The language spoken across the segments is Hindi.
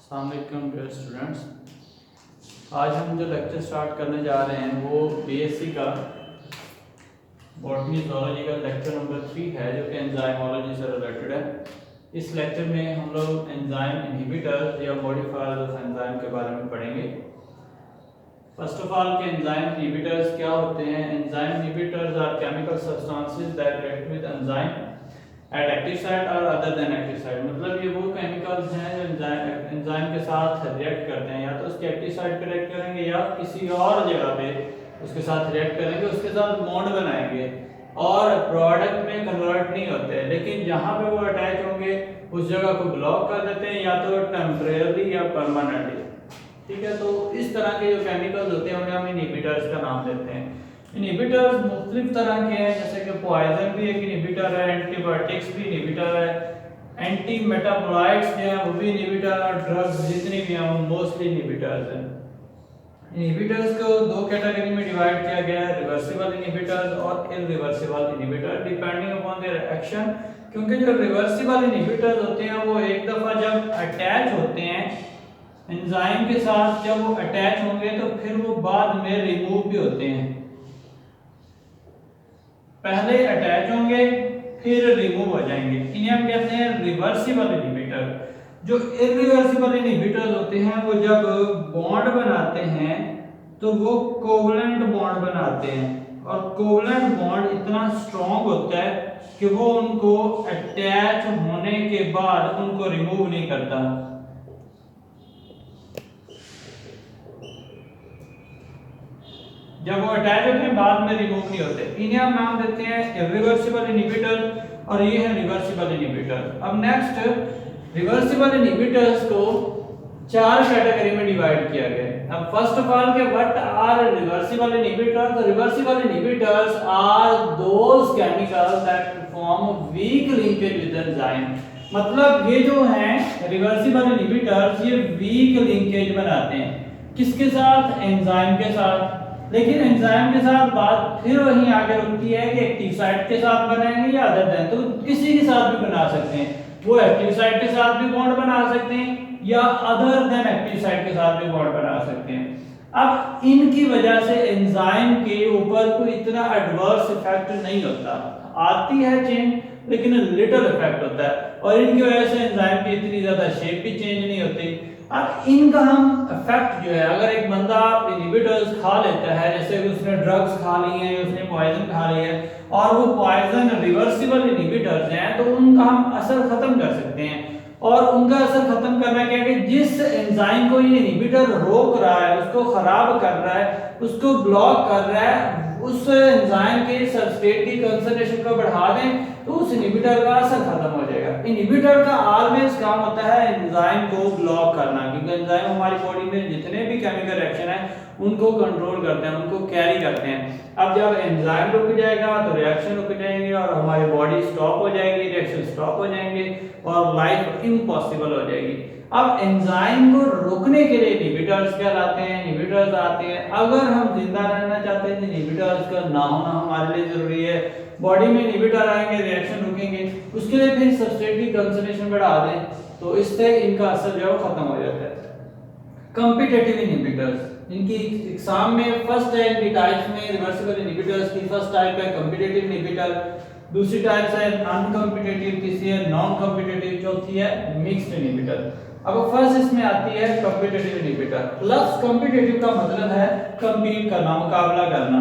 अस्सलाम वालेकुम डियर स्टूडेंट्स। आज हम जो लेक्चर स्टार्ट करने जा रहे हैं वो बीएससी का बॉटनी ज़ूलॉजी का लेक्चर नंबर 3 है, जो कि एंजाइमोलॉजी से रिलेटेड है। इस लेक्चर में हम लोग एंजाइम इनहिबिटर्स या मॉडिफायर्स ऑफ एंजाइम के बारे में पढ़ेंगे। फर्स्ट ऑफ ऑल कि एंजाइम इनहिबिटर्स क्या होते हैं। Enzyme inhibitors are chemical substances that react with enzyme at active site और अदर देन एक्टिव साइट। मतलब ये वो केमिकल्स हैं जो एंजाइम के साथ रिएक्ट करते हैं, या तो उसके एक्टिव साइट पे रिएक्ट करेंगे या किसी और जगह पे उसके साथ रिएक्ट करेंगे, उसके साथ बॉन्ड बनाएंगे और प्रोडक्ट में कन्वर्ट नहीं होते। लेकिन जहाँ पे वो अटैच होंगे उस जगह को ब्लॉक कर देते हैं, या तो टेम्परेरी या परमानेंटली। ठीक है, तो इस तरह के जो केमिकल्स होते हैं उन्हें हम इनहिबिटर्स का नाम देते हैं। इनहिबिटर्स मुख्तलिफ तरह के हैं, जैसे कि पॉइजन भी एक इनहिबिटर है, एंटीबायोटिक्स भी इनहिबिटर है, एंटी मेटाबोलाइट्स जो हैं वो भी इनहिबिटर, और ड्रग्स जितनी भी हैं वो मोस्टली इनहिबिटर्स हैं। इनहिबिटर्स को दो कैटेगरी में डिवाइड किया गया है, रिवर्सिबल इनहिबिटर्स और irreversible inhibitor, depending upon their action. क्योंकि जो रिवर्सिबल इनहिबिटर्स होते हैं वो एक दफा जब अटैच होते हैं एंजाइम के साथ, जब वो अटैच होंगे तो फिर वो बाद में रिमूव भी होते हैं। पहले अटैच होंगे फिर रिमूव हो जाएंगे, इन्हें हम कहते हैं रिवर्सिबल इनहिबिटर। जो इरिवर्सिबल इनहिबिटर्स होते हैं वो जब बॉन्ड बनाते हैं तो वो कोवलेंट बॉन्ड बनाते हैं, और कोवलेंट बॉन्ड इतना स्ट्रॉन्ग होता है कि वो उनको अटैच होने के बाद उनको रिमूव नहीं करता। जब वो अटैच होते हैं बाद में रिमूव नहीं होते। इन्हें हम नाम देते हैं इरिवर्सिबल इनहिबिटर, और ये है रिवर्सिबल इनहिबिटर। अब नेक्स्ट रिवर्सिबल इनहिबिटर्स को चार कैटेगरी में डिवाइड किया गया है। अब फर्स्ट ऑफ ऑल के व्हाट आर रिवर्सिबल इनहिबिटर्स। तो reversible inhibitors are those chemicals that form weak linkage with enzyme. मतलब ये जो हैं रिवर्सिबल इनहिबिटर्स ये वीक लिंकेज बनाते हैं, किसके साथ? एंजाइम के साथ। लेकिन एंजाइम के साथ बात फिर वहीं आगे रुकती है कि एक्टिव साइट के साथ बनाएंगे या अदर देन, तो किसी के साथ भी बना सकते हैं। वो एक्टिव साइट के साथ भी बॉन्ड बना सकते हैं या अदर देन एक्टिव साइट के साथ भी बॉन्ड बना सकते हैं। अब इनकी वजह से एंजाइम के ऊपर कोई इतना एडवर्स इफेक्ट नहीं होता, आती है चेंज लेकिन लिटिल इफेक्ट होता है, और इनकी वजह से एंजाइम की इतनी ज्यादा शेप भी चेंज नहीं होती। अब इनका हम इफेक्ट जो है, अगर एक बंदा इनहिबिटर्स खा लेता है, जैसे कि उसने ड्रग्स खा ली हैं, उसने पॉइजन खा ली है, और वो पॉइजन रिवर्सिबल इनहिबिटर्स हैं, तो उनका हम असर खत्म कर सकते हैं। और उनका असर खत्म करना क्या है कि जिस एंजाइम को ये इनहिबिटर रोक रहा है, उसको खराब कर रहा है, उसको ब्लॉक कर रहा है, उस एंजाइम के सबस्ट्रेट की कंसंट्रेशन को बढ़ा दें तो उस इनहिबिटर का असर खत्म हो जाएगा। इनहिबिटर का ऑलवेज काम होता है एंजाइम को ब्लॉक करना, क्योंकि एंजाइम हमारी बॉडी में जितने भी केमिकल रिएक्शन है उनको कंट्रोल करते हैं, उनको कैरी करते हैं। अब जब एंजाइम रुक जाएगा तो रिएक्शन रुक जाएंगे और हमारी बॉडी स्टॉप हो जाएगी, रिएक्शन स्टॉप हो जाएंगे और लाइफ इम्पॉसिबल हो जाएगी। अब एंजाइम को रोकने के लिए इनहिबिटर्स क्या लाते हैं, इनहिबिटर्स आते हैं। अगर हम जिंदा रहना चाहते हैं तो इनहिबिटर्स का ना होना हमारे लिए जरूरी है। बॉडी में इनहिबिटर आएंगे, रिएक्शन रुकेंगे, उसके लिए फिर सबस्ट्रेट की कंसंट्रेशन बढ़ा दें तो इससे इनका असर जो है खत्म हो जाता है। कॉम्पिटिटिव इनहिबिटर्स, इनकी एग्जाम में फर्स्ट है, इनकी टाइप्स में रिवर्सिबल इनहिबिटर्स की फर्स्ट टाइप है कॉम्पिटिटिव इनहिबिटर, दूसरी टाइप है अनकॉम्पिटिटिव, तीसरी है नॉन कॉम्पिटिटिव, चौथी है मिक्स्ड इनहिबिटर। अब फर्स्ट इसमें आती है कॉम्पिटिटिव इनहिबिटर। लफ्ज कॉम्पिटिटिव का मतलब है कंपीट करना, मुकाबला करना।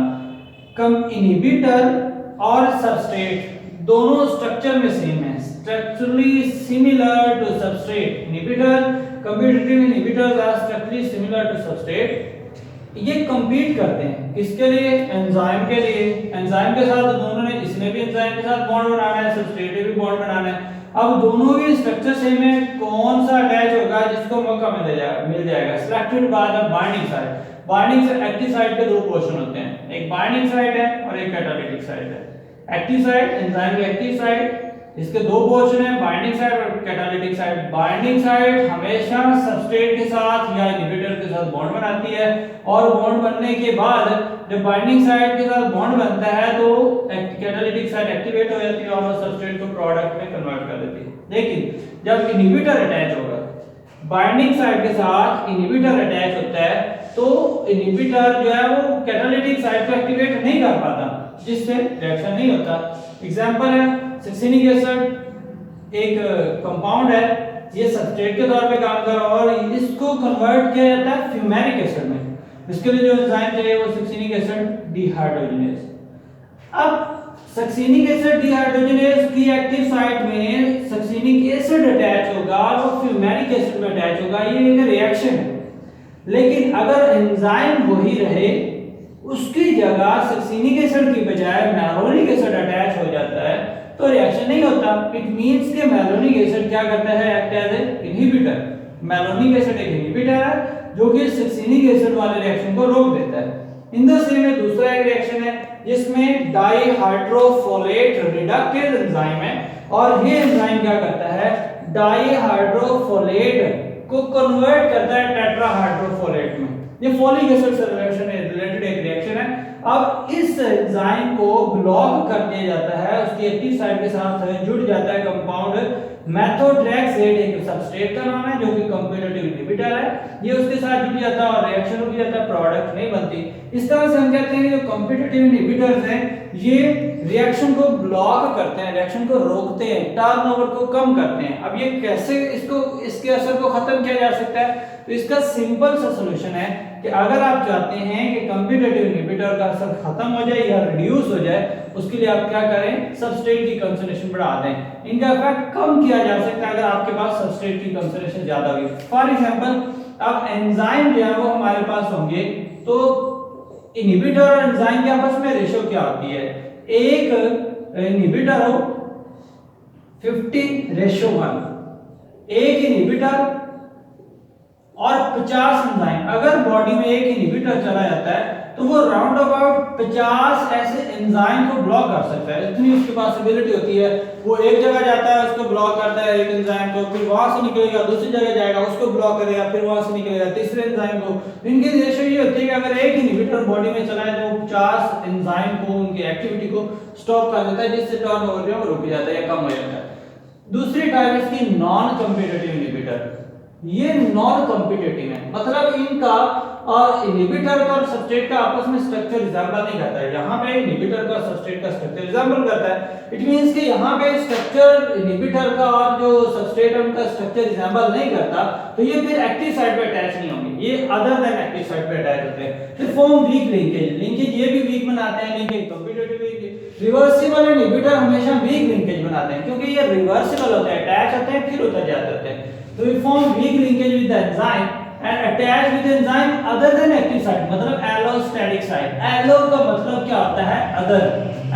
इनहिबिटर और सबस्ट्रेट दोनों स्ट्रक्चर में सेम है, structurally similar to substrate. Inhibitor competitive inhibitors are structurally similar to substrate. ये कंपीट करते हैं किसके लिए? एंजाइम के लिए। एंजाइम के साथ दोनों ने, इसने भी एंजाइम के साथ बॉन्ड बनाना है, सबस्ट्रेट ने भी बॉन्ड बनाना है। अब दोनों की स्ट्रक्चर सेम है, कौन सा अटैच होगा जिसको मौका मिल जाएगा selected by the binding site. Binding से एक्टिव साइट के दो पोर्शन होते हैं, एक बाइंडिंग साइट है और एक कैटालिटिक साइट है। एक्टिव साइट एंजाइम की एक्टिव साइट, इसके दो पोर्शन है, बाइंडिंग साइट और कैटालिटिक साइट। बाइंडिंग साइट हमेशा सबस्ट्रेट के साथ या इनहिबिटर के साथ बॉन्ड बनाती है, और बॉन्ड बनने के बाद जब बाइंडिंग साइट के साथ बॉन्ड बनता है तो कैटालिटिक साइट एक्टिवेट हो जाती है और वो सबस्ट्रेट को प्रोडक्ट में कन्वर्ट कर देती है। लेकिन जब इनहिबिटर अटैच होगा, बाइंडिंग साइट के साथ इनहिबिटर अटैच होता है तो इनहिबिटर जो है वो कैटालिटिक साइट को एक्टिवेट नहीं कर पाता, जिससे रिएक्शन नहीं होता। एग्जांपल है सक्सिनिक एसिड, एक कंपाउंड है, ये सब्सट्रेट के तौर पे काम कर रहा है और इसको कन्वर्ट किया जाता है फ्यूमेरिक एसिड में। इसके लिए जो एंजाइम चाहिए वो सक्सिनिक एसिड डिहाइड्रोजनेज। अब सक्सिनिक एसिड डिहाइड्रोजनेज की एक्टिव साइट में सक्सिनिक एसिड अटैच होगा और वो फ्यूमेरिक एसिड में अटैच होगा, ये एक रिएक्शन है। लेकिन अगर एंजाइम वही रहे, उसकी जगह सक्सिनिक एसिड की बजाय मैलोनिक एसिड अटैच हो जाता है तो रिएक्शन नहीं होता। इट मींस कि मैलोनिक एसिड क्या करता है, act as a inhibitor. Malonic acid एक इनहिबिटर है जो कि सक्सिनिक एसिड वाले रिएक्शन को रोक देता है। इन द सेम में दूसरा एक रिएक्शन है जिसमें डाइहाइड्रोफोलेट रिडक्टेज एंजाइम है और ये एंजाइम क्या करता है, डाइहाइड्रोफोलेट को कन्वर्ट करता है टेट्राहाइड्रोफोलेट में। ये फोलिक एसिड से रिलेटेड एक रिएक्शन है। अब इस एंजाइम को ब्लॉक कर दिया जाता है, उसकी एक्टिव साइट के साथ जुड़ जाता है कंपाउंड मेथोट्रेक्सेट, एक सब्सट्रेट का नाम है जो कि कॉम्पिटिटिव इनहिबिटर है। ये उसके साथ जुड़ जाता है और रिएक्शन हो जाता है, प्रोडक्ट नहीं बनती। इस तरह से हम कहते हैं कि जो कॉम्पिटिटिव इनहिबिटर्स हैं ये रिएक्शन को ब्लॉक करते हैं, रिएक्शन को रोकते हैं, टर्नओवर को कम करते हैं। अब ये कैसे इसके असर को खत्म किया जा सकता है, तो इसका सिंपल सा सॉल्यूशन है कि अगर आप चाहते हैं कि कॉम्पिटिटिव इनहिबिटर का असर खत्म हो जाए या रिड्यूस हो जाए, उसके लिए आप क्या करें, सबस्ट्रेट की कंसंट्रेशन बढ़ा दें। इनका इफेक्ट कम किया जा सकता है अगर आपके पास सबस्ट्रेट की कंसंट्रेशन ज्यादा हुई। फॉर एग्जांपल अब एंजाइम जो है वो हमारे पास होंगे तो इनहिबिटर और एंजाइम के आपस में रेशियो क्या होती है, एक इनहिबिटर हो 50:1, एक इनहिबिटर और 50 एंजाइम। अगर बॉडी में एक इनहिबिटर चला जाता है तो वो राउंड अबाउट 50 ऐसे एंजाइम को ब्लॉक कर सकता है, इतनी उसकी पॉसिबिलिटी होती है। वो एक जगह जाता है, उसको ब्लॉक करता है एक एंजाइम को, फिर वहां से निकलेगा दूसरी जगह जाएगा, उसको ब्लॉक करेगा, फिर वहां से निकलेगा तीसरे एंजाइम को। इनकी रेशियो ये होती है कि अगर एक इनहिबिटर बॉडी में चला है तो 50 एंजाइम को, उनकी एक्टिविटी को स्टॉप कर देता है, जिससे टर्नओवर जो रुक जाता है या कम हो जाता है। दूसरी टाइप इसकी नॉन कॉम्पिटिटिव इनहिबिटर। ये नॉन कॉम्पिटिटिव है, मतलब इनका इनहिबिटर का और सबस्ट्रेट का आपस में स्ट्रक्चर रिजेंबल नहीं करता है। यहाँ पे इनहिबिटर का सबस्ट्रेट का स्ट्रक्चर रिजेंबल करता है। इट मींस कि यहाँ पे स्ट्रक्चर इनहिबिटर का और जो सबस्ट्रेट है उनका स्ट्रक्चर रिजेंबल नहीं करता, तो ये फिर एक्टिव साइट पे अटैच नहीं होंगे, ये अदर देन एक्टिव साइट पे अटैच होते हैं। फिर फॉर्म वीक लिंकेज, लिंकेज ये भी वीक बनाते हैं, लिंकेज कॉम्पिटिटिव रिवर्सिबल इनहिबिटर हमेशा वीक लिंकेज बनाते हैं क्योंकि ये रिवर्सिबल होते हैं, अटैच होते हैं फिर उतर जाते होते हैं। तो we form weak linkage with the enzyme and attach with enzyme other than active site, मतलब allostatic site। allo का मतलब क्या होता है, other।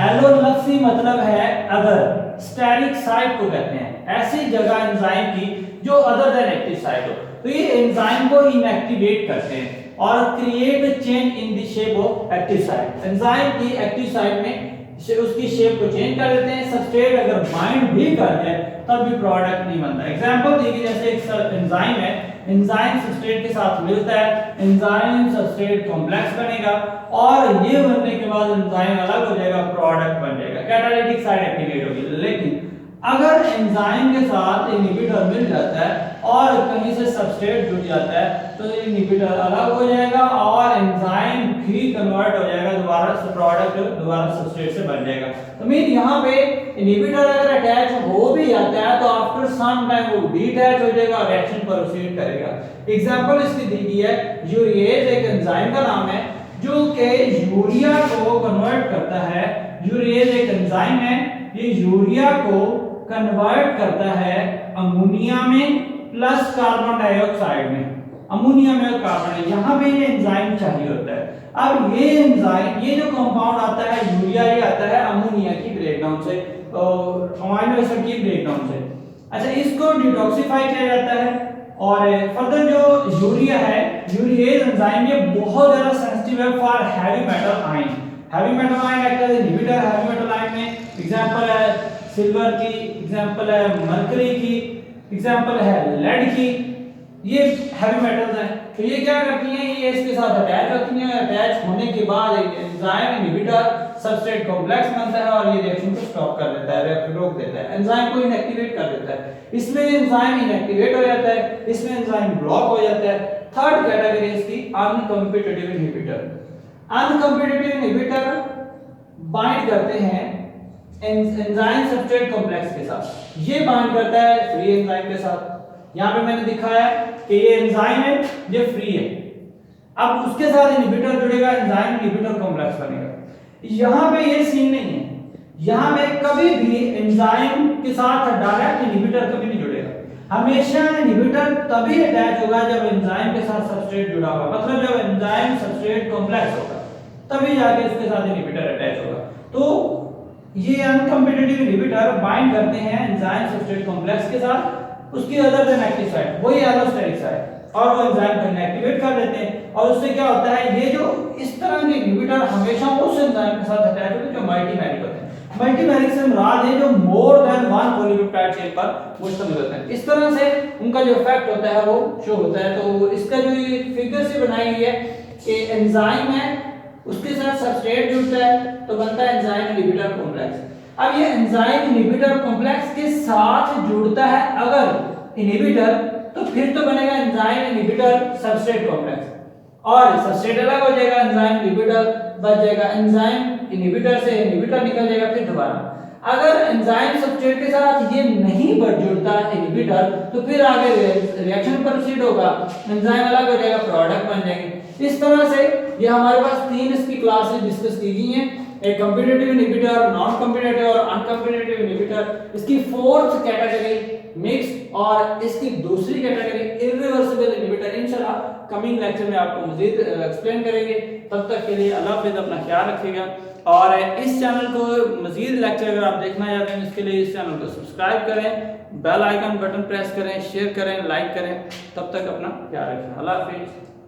allo लफ्ज़ी मतलब है other, static site को कहते हैं ऐसी जगह एंजाइम की जो other than active site हो। तो ये एंजाइम को इनएक्टिवेट करते हैं और create change in the shape of active site. Enzyme की एक्टिव साइट में उसकी शेप को चेंज कर देते हैं। सबस्ट्रेट अगर बाइंड भी कर जाए तब भी प्रोडक्ट नहीं बनता। एग्जांपल देखिए, जैसे एक एंजाइम है, एंजाइम सबस्ट्रेट के साथ मिलता है, एंजाइम सबस्ट्रेट कॉम्प्लेक्स बनेगा और ये बनने के बाद एंजाइम अलग हो जाएगा, प्रोडक्ट बन जाएगा, कैटालिटिक साइट एक्टिवेट होगी। लेकिन अगर एंजाइम के साथ इनहिबिटर मिल जाता है और कहीं से सबस्ट्रेट जुड़ जाता है तो इनहिबिटर अलग हो जाएगा और एंजाइम भी कन्वर्ट हो जाएगा, दोबारा से प्रोडक्ट दोबारा सबस्ट्रेट से बन जाएगा। तो मीन यहाँ पे इनहिबिटर अगर अटैच हो भी जाता है तो आफ्टर सम टाइम वो डीअटैच हो जाएगा और रिएक्शन प्रोसीड करेगा। एग्जांपल इसकी दी गई है यूरिएज, एक एंजाइम का नाम है जो कि यूरिया को कन्वर्ट करता है। यूरिएज एक एंजाइम है, ये यूरिया को कन्वर्ट करता है अमोनिया में प्लस कार्बन डाइऑक्साइड में, अमोनिया में और कार्बन है, यहाँ पे ये एंजाइम चाहिए होता है। अब ये एंजाइम, ये जो कंपाउंड आता है यूरिया, ये आता है अमोनिया की ब्रेकडाउन से, अमीनो एसिड की ब्रेकडाउन से। अच्छा, इसको डिटॉक्सिफाई किया जाता है और फर्दर जो यूरिया है, यूरिएज एंजाइम, ये बहुत ज्यादा सेंसिटिव है for heavy metal ion. Heavy metal ion act as inhibitor. Heavy metal ion में एग्जांपल है सिल्वर की, एग्जांपल है मरकरी की, एग्जांपल है लेड की, ये हैवी मेटल्स हैं। तो ये क्या करती हैं, ये इसके साथ अटैच होती हैं। अटैच होने के बाद एक एंजाइम इनहिबिटर सबस्ट्रेट कॉम्प्लेक्स बनता है और ये रिएक्शन को स्टॉप कर देता है, रिएक्शन रोक देता है, एंजाइम को इनएक्टिवेट कर देता है। इसमें एंजाइम इनएक्टिवेट हो जाता है, इसमें एंजाइम ब्लॉक हो जाता है। थर्ड कैटेगरी है इसकी uncompetitive inhibitor. Uncompetitive inhibitor bind करते हैं एंजाइम सबस्ट्रेट कॉम्प्लेक्स के साथ। ये बाइंड करता है फ्री एंजाइम के साथ। यहां पे मैंने दिखाया है कि ये एंजाइम है, ये फ्री है। अब उसके साथ इनहिबिटर जुड़ेगा, एंजाइम इनहिबिटर कॉम्प्लेक्स बनेगा। यहां पे ये सीन नहीं है, यहां पे कभी भी एंजाइम के साथ डायरेक्ट इनहिबिटर कभी नहीं जुड़ेगा। हमेशा इनहिबिटर तभी अटैच होगा जब एंजाइम के साथ सबस्ट्रेट जुड़ा होगा, मतलब जब एंजाइम सबस्ट्रेट कॉम्प्लेक्स होगा तभी जाके इसके साथ इनहिबिटर अटैच होगा। तो ये अनकॉम्पिटिटिव इनहिबिटर बाइंड करते हैं एंजाइम सबस्ट्रेट कॉम्प्लेक्स के साथ, उसकी अदर देन एक्टिव साइट, वही एलोस्टेरिक साइट, और वो एंजाइम को इनएक्टिवेट कर देते हैं। और उससे क्या होता है, ये जो इस तरह के इनहिबिटर हमेशा उस एंजाइम के साथ अटैच होते हैं जो मल्टीमेरिक होते हैं। मल्टीमेरिक से मुराद है जो more than one polypeptide chain पर मुश्तमिल होते हैं। इस तरह से उनका जो इफेक्ट होता है वो शो होता है। तो इसका जो ये फिगर से बनाई हुई है कि एंजाइम है, उसके साथ सबस्ट्रेट जुड़ता है तो बनता है एंजाइम इनहिबिटर कॉम्प्लेक्स। अब ये एंजाइम इनहिबिटर कॉम्प्लेक्स के साथ जुड़ता है अगर इनहिबिटर, तो फिर तो बनेगा एंजाइम इनहिबिटर सबस्ट्रेट कॉम्प्लेक्स, और सबस्ट्रेट अलग हो जाएगा, एंजाइम इनहिबिटर बच जाएगा, एंजाइम इनहिबिटर से इनहिबिटर निकल जाएगा फिर दोबारा। अगर एंजाइम सबस्ट्रेट के साथ ये नहीं बढ़ जुड़ता इनहिबिटर, तो फिर आगे रिएक्शन प्रोसीड होगा, एंजाइम अलग हो जाएगा, प्रोडक्ट बन जाएंगे। इस तरह से ये हमारे पास तीन इसकी क्लासेस डिस्कस की गई हैं, एक कॉम्पिटिटिव इनहिबिटर, नॉन कॉम्पिटिटिव और अनकॉम्पिटिटिव इनहिबिटर। इसकी फोर्थ कैटेगरी मिक्स, और इसकी दूसरी कैटेगरी इरिवर्सिबल इनहिबिटर। इंशाल्लाह कमिंग लेक्चर में आपको मजीद एक्सप्लेन करेंगे। तब तक के लिए अल्लाह हाफिज़, अपना ख्याल रखिएगा। और इस चैनल को मजीद लेक्चर अगर आप देखना चाहते हैं, इसके लिए इस चैनल को सब्सक्राइब करें, बेल आइकन बटन प्रेस करें, शेयर करें, लाइक करें। तब तक अपना ख्याल रखें। अल्लाह हाफिज़।